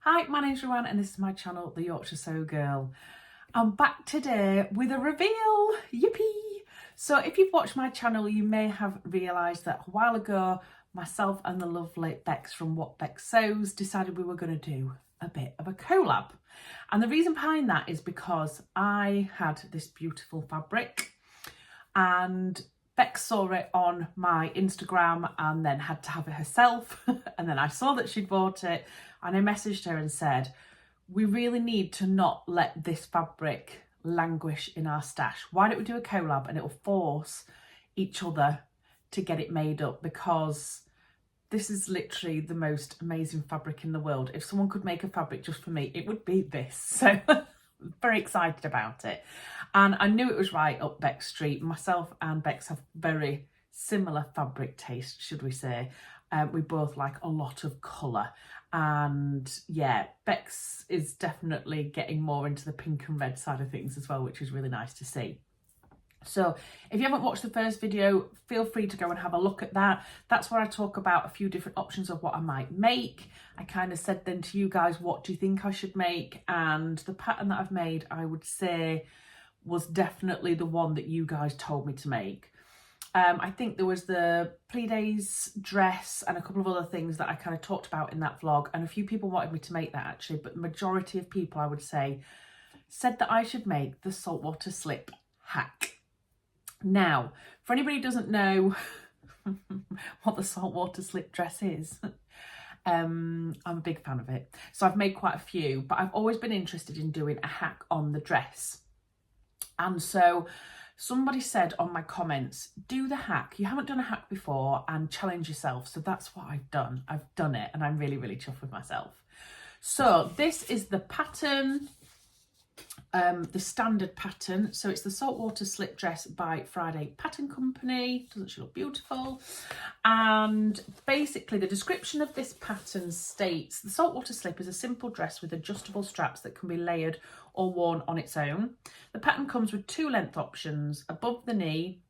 Hi, my name's Ruan and this is my channel, The Yorkshire Sew Girl. I'm back today with a reveal, yippee! So if you've watched my channel, you may have realised that a while ago, myself and the lovely Becs from What Becs Sews decided we were going to do a bit of a collab. And the reason behind that is because I had this beautiful fabric and Becs saw it on my Instagram and then had to have it herself. And then I saw that she'd bought it and I messaged her and said, we really need to not let this fabric languish in our stash. Why don't we do a collab and it'll force each other to get it made up, because this is literally the most amazing fabric in the world. If someone could make a fabric just for me, it would be this. So very excited about it. And I knew it was right up Becs Street. Myself and Becs have very similar fabric taste, should we say. We both like a lot of colour. And yeah, Becs is definitely getting more into the pink and red side of things as well, which is really nice to see. So if you haven't watched the first video, feel free to go and have a look at that. That's where I talk about a few different options of what I might make. I kind of said then to you guys, what do you think I should make? And the pattern that I've made, I would say, was definitely the one that you guys told me to make. I think there was the Plies dress and a couple of other things that I kind of talked about in that vlog, and a few people wanted me to make that actually, but the majority of people, I would say, said that I should make the saltwater slip hack. Now, for anybody who doesn't know what the saltwater slip dress is, I'm a big fan of it. So I've made quite a few, but I've always been interested in doing a hack on the dress. And so somebody said on my comments, do the hack. You haven't done a hack before and challenge yourself. So that's what I've done. I've done it and I'm really, really chuffed with myself. So this is the pattern, the standard pattern. So it's the saltwater slip dress by Friday Pattern Company. Doesn't she look beautiful? And basically the description of this pattern states, the saltwater slip is a simple dress with adjustable straps that can be layered or worn on its own. The pattern comes with two length options, above the knee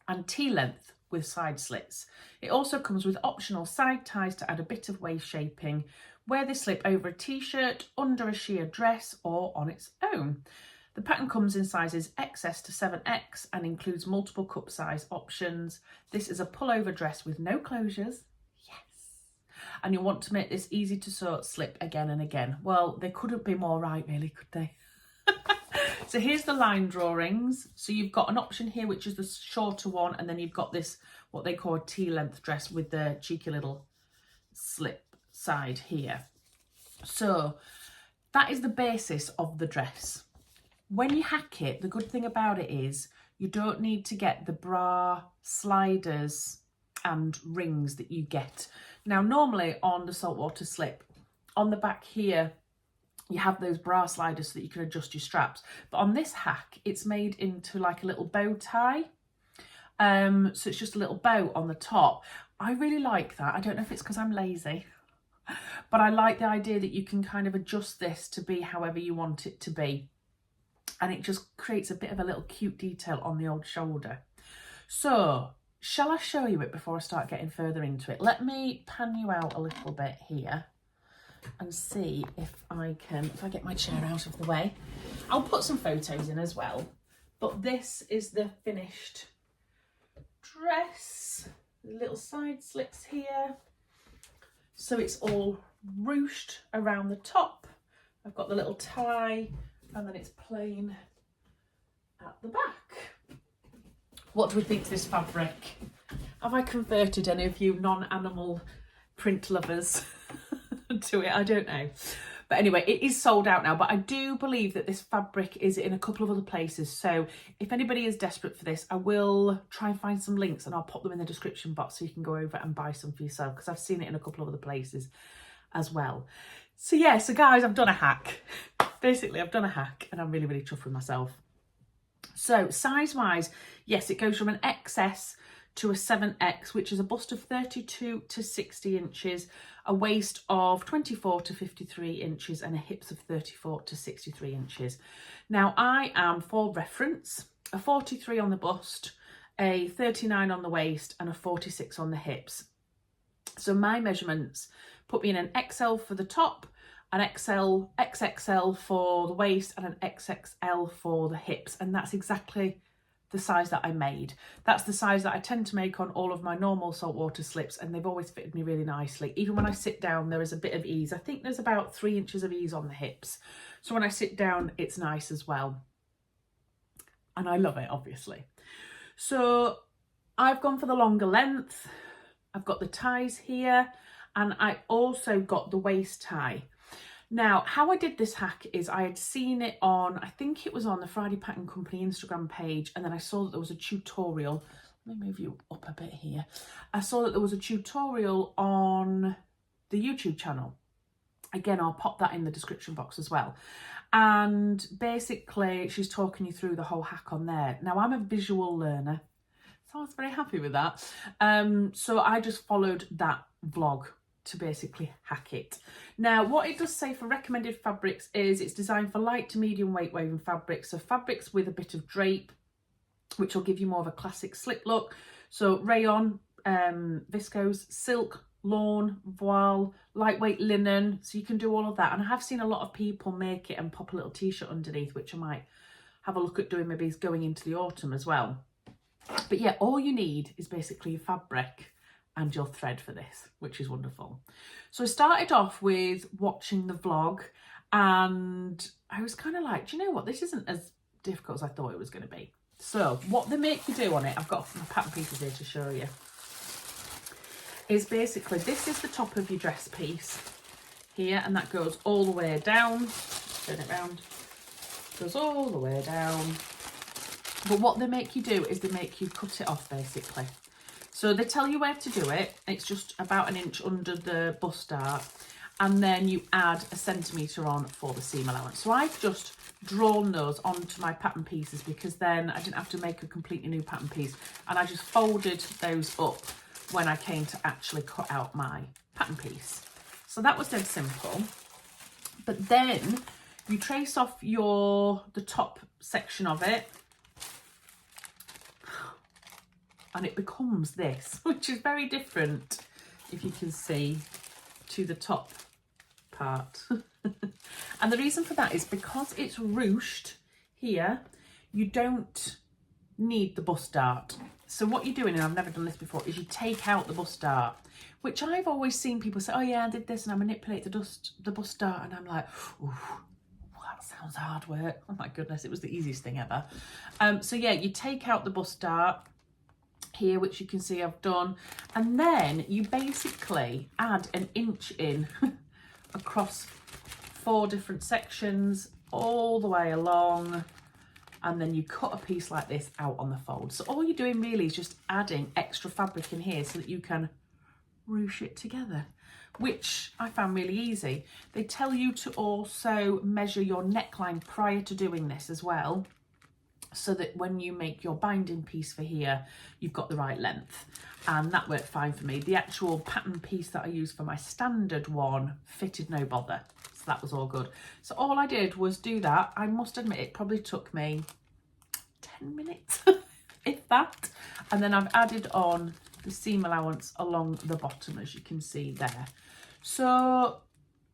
and T-length with side slits. It also comes with optional side ties to add a bit of waist shaping. Wear this slip over a t-shirt, under a sheer dress or on its own. The pattern comes in sizes XS to 7X and includes multiple cup size options. This is a pullover dress with no closures. And you want to make this easy to sew slip again and again. Well, they couldn't be more right really, could they? So here's the line drawings. So you've got an option here, which is the shorter one. And then you've got this, what they call a T-length dress with the cheeky little slip side here. So that is the basis of the dress. When you hack it, the good thing about it is you don't need to get the bra sliders and rings that you get. Now, normally on the saltwater slip, on the back here, you have those bra sliders so that you can adjust your straps. But on this hack, it's made into like a little bow tie. So it's just a little bow on the top. I really like that. I don't know if it's because I'm lazy, but I like the idea that you can kind of adjust this to be however you want it to be. And it just creates a bit of a little cute detail on the old shoulder. So shall I show you it before I start getting further into it? Let me pan you out a little bit here and see if I get my chair out of the way. I'll put some photos in as well. But this is the finished dress. Little side slits here. So it's all ruched around the top. I've got the little tie and then it's plain at the back. What do we think of this fabric? Have I converted any of you non-animal print lovers to it? I don't know. But anyway, it is sold out now, but I do believe that this fabric is in a couple of other places. So if anybody is desperate for this, I will try and find some links and I'll pop them in the description box so you can go over and buy some for yourself, because I've seen it in a couple of other places as well. So yeah, so guys, I've done a hack. Basically, I've done a hack and I'm really, really chuffed with myself. So size-wise, yes, it goes from an XS to a 7X, which is a bust of 32 to 60 inches, a waist of 24 to 53 inches, and a hips of 34 to 63 inches. Now, I am, for reference, a 43 on the bust, a 39 on the waist, and a 46 on the hips. So my measurements put me in an XL for the top an XXL for the waist and an XXL for the hips, and that's exactly the size that I made. That's the size that I tend to make on all of my normal saltwater slips, and they've always fitted me really nicely. Even when I sit down, there is a bit of ease. I think there's about 3 inches of ease on the hips, so when I sit down it's nice as well, and I love it, obviously. So I've gone for the longer length. I've got the ties here, and I also got the waist tie. Now, how I did this hack is I had seen it on, I think it was on the Friday Pattern Company Instagram page, and then I saw that there was a tutorial. Let me move you up a bit here. I saw that there was a tutorial on the YouTube channel. Again, I'll pop that in the description box as well. And basically, she's talking you through the whole hack on there. Now, I'm a visual learner, so I was very happy with that. So I just followed that vlog to basically hack it. Now, what it does say for recommended fabrics is it's designed for light to medium weight woven fabrics. So fabrics with a bit of drape, which will give you more of a classic slip look. So rayon, viscose, silk, lawn, voile, lightweight linen. So you can do all of that. And I have seen a lot of people make it and pop a little t-shirt underneath, which I might have a look at doing maybe going into the autumn as well. But yeah, all you need is basically your fabric and your thread for this, which is wonderful. So I started off with watching the vlog, and I was kind of like, do you know what? This isn't as difficult as I thought it was going to be. So what they make you do on it, I've got my pattern pieces here to show you, is basically this is the top of your dress piece here, and that goes all the way down. Turn it round. Goes all the way down. But what they make you do is they make you cut it off, basically. So they tell you where to do it. It's just about 1 inch under the bust dart, and then you add 1 centimetre on for the seam allowance. So I've just drawn those onto my pattern pieces, because then I didn't have to make a completely new pattern piece, and I just folded those up when I came to actually cut out my pattern piece. So that was dead simple. But then you trace off the top section of it, and it becomes this, which is very different, if you can see, to the top part. And the reason for that is because it's ruched here, you don't need the bust dart. So what you're doing, and I've never done this before, is you take out the bust dart, which I've always seen people say, oh yeah, I did this and I manipulate the bust dart, and I'm like, ooh, that sounds hard work. Oh my goodness, it was the easiest thing ever. So yeah, you take out the bust dart here, which you can see I've done, and then you basically add 1 inch in across 4 different sections all the way along, and then you cut a piece like this out on the fold. So all you're doing really is just adding extra fabric in here so that you can ruche it together, which I found really easy. They tell you to also measure your neckline prior to doing this as well, so that when you make your binding piece for here, you've got the right length. And that worked fine for me. The actual pattern piece that I used for my standard one fitted no bother. So that was all good. So all I did was do that. I must admit, it probably took me 10 minutes, if that. And then I've added on the seam allowance along the bottom, as you can see there. So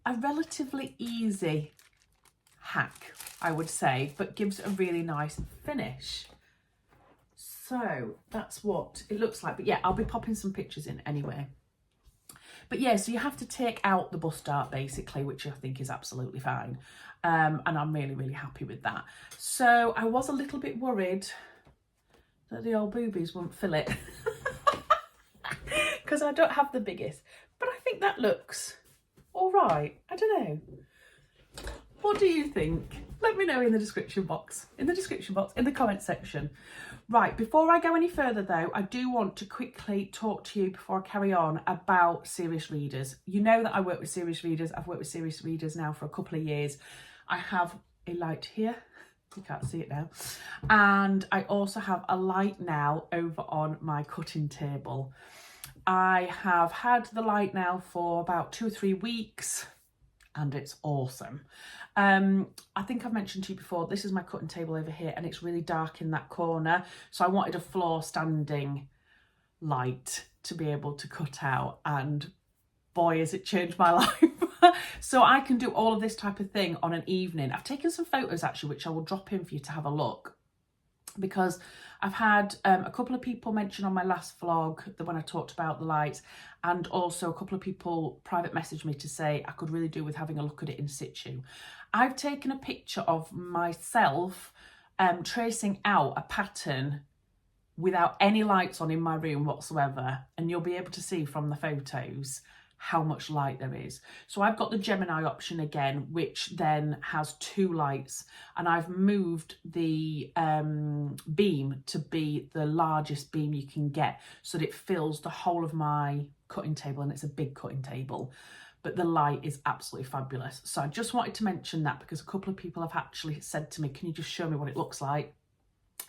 a relatively easy hack, I would say, but gives a really nice finish. So that's what it looks like. But yeah, I'll be popping some pictures in anyway. But yeah, so you have to take out the bust dart basically, which I think is absolutely fine. And I'm really, really happy with that. So I was a little bit worried that the old boobies won't fill it because I don't have the biggest. But I think that looks all right. I don't know. What do you think? Let me know in the description box, in the comment section. Right, before I go any further though, I do want to quickly talk to you before I carry on about serious readers. You know that I work with serious readers. I've worked with serious readers now for a couple of years. I have a light here. You can't see it now. And I also have a light now over on my cutting table. I have had the light now for about 2 or 3 weeks, and it's awesome. I think I've mentioned to you before, this is my cutting table over here, and it's really dark in that corner. So I wanted a floor standing light to be able to cut out, and boy, has it changed my life. So I can do all of this type of thing on an evening. I've taken some photos actually, which I will drop in for you to have a look, because I've had a couple of people mention on my last vlog that when I talked about the lights, and also a couple of people private messaged me to say I could really do with having a look at it in situ. I've taken a picture of myself tracing out a pattern without any lights on in my room whatsoever, and you'll be able to see from the photos how much light there is. So I've got the Gemini option again, which then has 2 lights, and I've moved the beam to be the largest beam you can get so that it fills the whole of my cutting table, and it's a big cutting table, but the light is absolutely fabulous. So I just wanted to mention that because a couple of people have actually said to me, can you just show me what it looks like?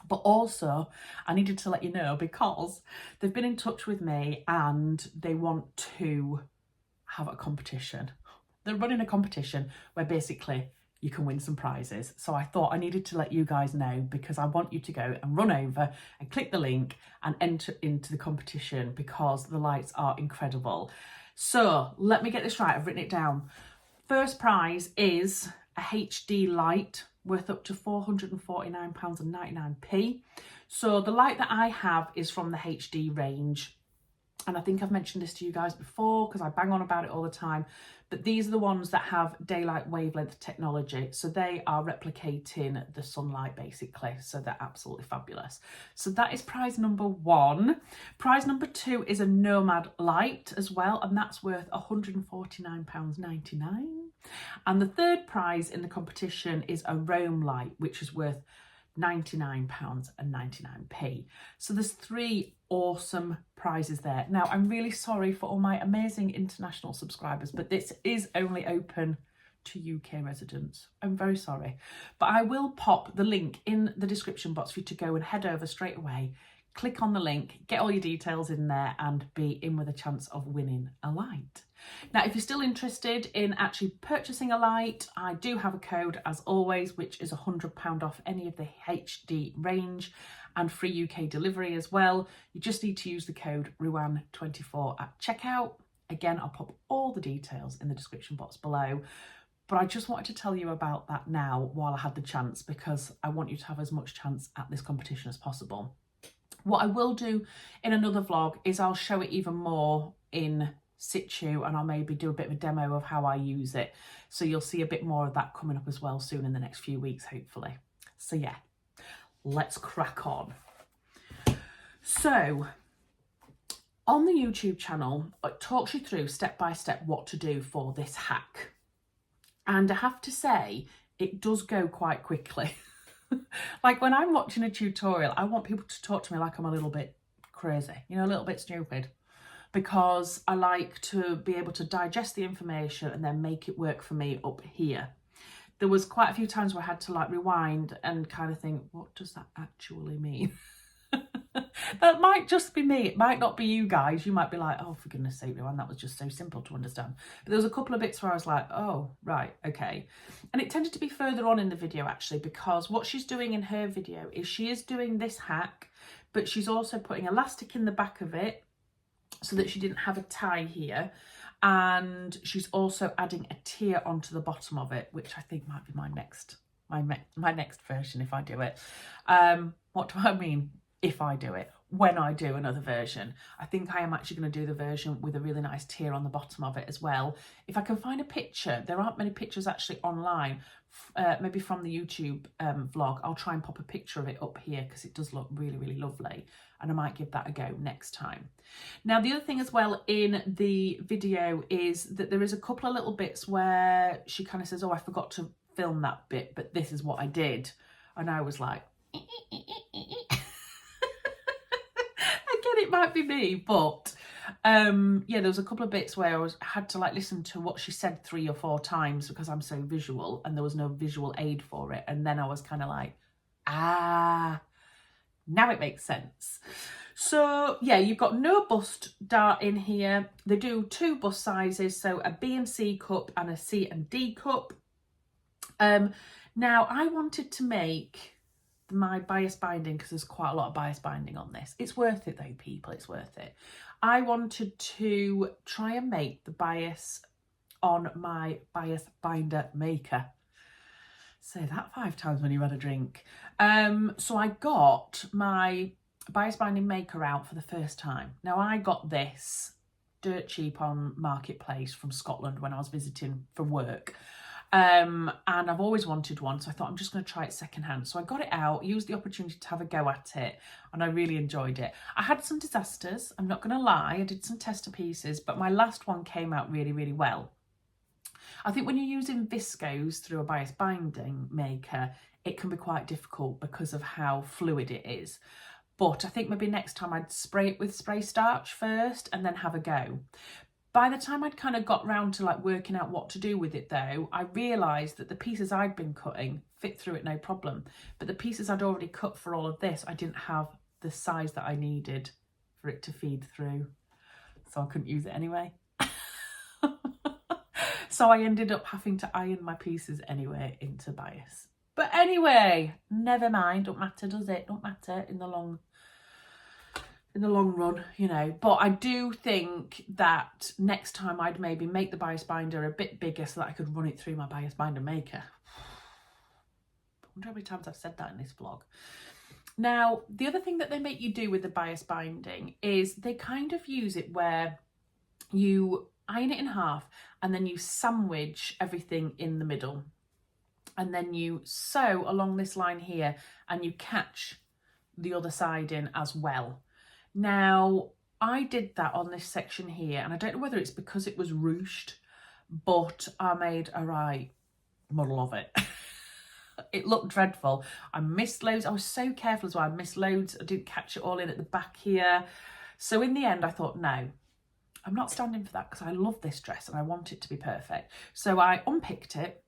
But also I needed to let you know because they've been in touch with me and they want to have a competition. They're running a competition where basically you can win some prizes. So I thought I needed to let you guys know, because I want you to go and run over and click the link and enter into the competition because the lights are incredible. So let me get this right, I've written it down. First prize is a HD light worth up to £449.99. So the light that I have is from the HD range, and I think I've mentioned this to you guys before because I bang on about it all the time, but these are the ones that have daylight wavelength technology, so they are replicating the sunlight basically, so they're absolutely fabulous. So that is prize number 1. Prize number 2 is a Nomad light as well, and that's worth £149.99. And the third prize in the competition is a Rome light, which is worth £99.99. So there's 3 awesome prizes there. Now I'm really sorry for all my amazing international subscribers, but this is only open to UK residents. I'm very sorry, but I will pop the link in the description box for you to go and head over straight away, click on the link, get all your details in there and be in with a chance of winning a light. Now, if you're still interested in actually purchasing a light, I do have a code as always, which is £100 off any of the HD range and free UK delivery as well. You just need to use the code Ruan24 at checkout. Again, I'll pop all the details in the description box below. But I just wanted to tell you about that now while I had the chance, because I want you to have as much chance at this competition as possible. What I will do in another vlog is I'll show it even more in situ, and I'll maybe do a bit of a demo of how I use it. So you'll see a bit more of that coming up as well soon in the next few weeks, hopefully. So yeah, let's crack on. So on the YouTube channel, it talks you through step by step what to do for this hack. And I have to say, it does go quite quickly. Like when I'm watching a tutorial, I want people to talk to me like I'm a little bit crazy, you know, a little bit stupid, because I like to be able to digest the information and then make it work for me up here. There was quite a few times where I had to like rewind and kind of think, what does that actually mean? That might just be me. It might not be you guys. You might be like, oh, for goodness sake, Ruan, that was just so simple to understand. But there was a couple of bits where I was like, oh, right, okay. And it tended to be further on in the video, actually, because what she's doing in her video is she is doing this hack, but she's also putting elastic in the back of it so that she didn't have a tie here. And she's also adding a tier onto the bottom of it, which I think might be my next version if I do it. What do I mean? If I do it, when I do another version. I think I am actually going to do the version with a really nice tier on the bottom of it as well. If I can find a picture, there aren't many pictures actually online, maybe from the YouTube vlog. I'll try and pop a picture of it up here because it does look really, really lovely. And I might give that a go next time. Now, the other thing as well in the video is that there is a couple of little bits where she kind of says, oh, I forgot to film that bit, but this is what I did. And I was like, it might be me, but yeah, there was a couple of bits where I had to like listen to what she said 3 or 4 times because I'm so visual and there was no visual aid for it. And then I was kind of like, ah, now it makes sense. So yeah, you've got no bust dart in here. They do 2 bust sizes, so a B and C cup and a C and D cup. Now I wanted to make my bias binding, because there's quite a lot of bias binding on this. It's worth it though, people, it's worth it. I wanted to try and make the bias on my bias binder maker. Say that 5 times when you've had a drink. So I got my bias binding maker out for the first time. Now I got this dirt cheap on Marketplace from Scotland when I was visiting for work. And I've always wanted one, so I thought I'm just going to try it secondhand. So I got it out, used the opportunity to have a go at it, and I really enjoyed it. I had some disasters, I'm not going to lie, I did some tester pieces, but my last one came out really, really well. I think when you're using viscose through a bias binding maker, it can be quite difficult because of how fluid it is. But I think maybe next time I'd spray it with spray starch first and then have a go. By the time I'd kind of got round to like working out what to do with it though, I realised that the pieces I'd been cutting fit through it no problem. But the pieces I'd already cut for all of this, I didn't have the size that I needed for it to feed through. So I couldn't use it anyway. So I ended up having to iron my pieces anyway into bias. But anyway, never mind, don't matter, does it? Don't matter in the long run, you know. But I do think that next time I'd maybe make the bias binder a bit bigger so that I could run it through my bias binder maker. I wonder how many times I've said that in this vlog. Now, the other thing that they make you do with the bias binding is they kind of use it where you iron it in half and then you sandwich everything in the middle. And then you sew along this line here and you catch the other side in as well. Now, I did that on this section here, and I don't know whether it's because it was ruched, but I made a right model of it. It looked dreadful. I missed loads. I was so careful as well. I missed loads. I didn't catch it all in at the back here. So in the end, I thought, no, I'm not standing for that because I love this dress and I want it to be perfect. So I unpicked it.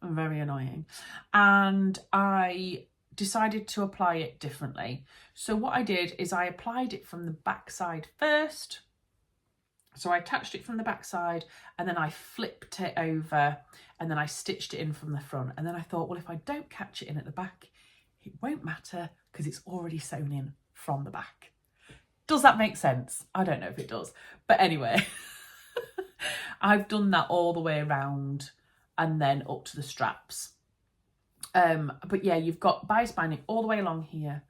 Very annoying. And I decided to apply it differently. So what I did is I applied it from the back side first. So I attached it from the back side and then I flipped it over and then I stitched it in from the front. And then I thought, well, if I don't catch it in at the back, it won't matter because it's already sewn in from the back. Does that make sense? I don't know if it does. But anyway, I've done that all the way around and then up to the straps. But yeah, you've got bias binding all the way along here,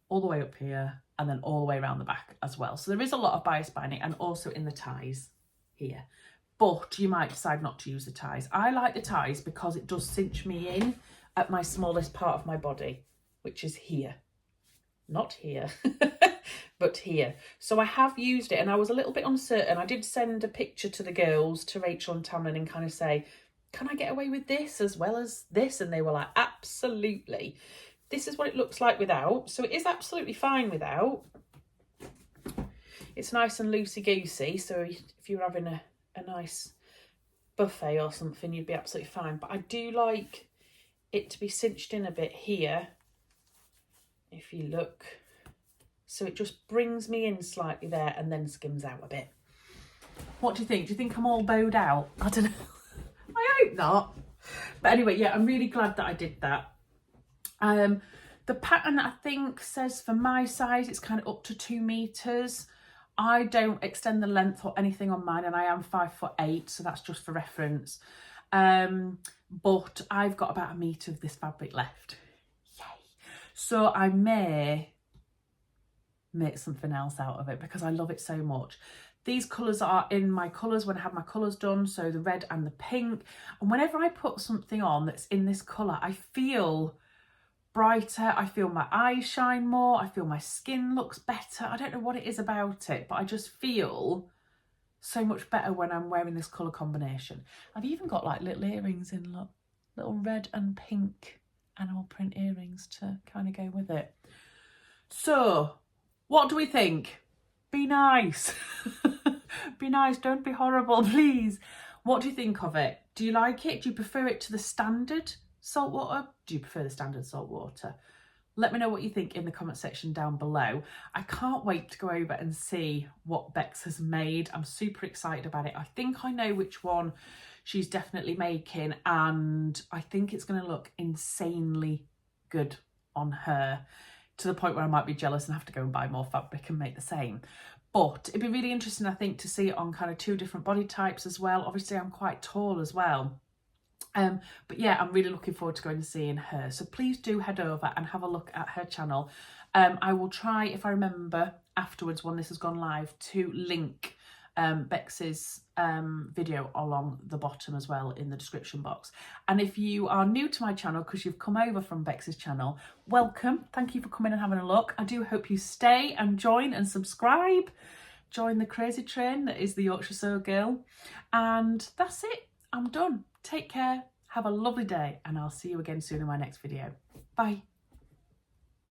all the way up here, and then all the way around the back as well. So there is a lot of bias binding and also in the ties here. But you might decide not to use the ties. I like the ties because it does cinch me in at my smallest part of my body, which is here. Not here, but here. So I have used it and I was a little bit uncertain. I did send a picture to the girls, to Rachel and Tamlin, and kind of say, can I get away with this as well as this? And they were like, absolutely. This is what it looks like without. So it is absolutely fine without. It's nice and loosey-goosey. So if you're having a nice buffet or something, you'd be absolutely fine. But I do like it to be cinched in a bit here, if you look. So it just brings me in slightly there and then skims out a bit. What do you think? Do you think I'm all bowed out? I don't know. I hope not. But anyway, yeah, I'm really glad that I did that. The pattern, I think, says for my size, it's kind of up to 2 meters. I don't extend the length or anything on mine, and I am 5'8", so that's just for reference. But I've got about 1 meter of this fabric left. Yay. So I may make something else out of it because I love it so much. These colours are in my colours when I have my colours done, so the red and the pink. And whenever I put something on that's in this colour, I feel brighter, I feel my eyes shine more, I feel my skin looks better. I don't know what it is about it, but I just feel so much better when I'm wearing this colour combination. I've even got like little earrings in, look, little red and pink animal print earrings to kind of go with it. So, what do we think? Be nice. Be nice, don't be horrible, please. What do you think of it? Do you like it? Do you prefer it to the standard saltwater? Do you prefer the standard saltwater? Let me know what you think in the comment section down below. I can't wait to go over and see what Becs has made. I'm super excited about it. I think I know which one she's definitely making, and I think it's going to look insanely good on her, to the point where I might be jealous and have to go and buy more fabric and make the same. But it'd be really interesting, I think, to see it on kind of 2 different body types as well. Obviously, I'm quite tall as well. But yeah, I'm really looking forward to going and seeing her. So please do head over and have a look at her channel. I will try, if I remember afterwards when this has gone live, to link Becs's video along the bottom as well in the description box. And if you are new to my channel because you've come over from Becs's channel, welcome. Thank you for coming and having a look. I do hope you stay and join and subscribe. Join the crazy train that is the Yorkshire Show Girl. And that's it. I'm done. Take care. Have a lovely day, and I'll see you again soon in my next video. Bye.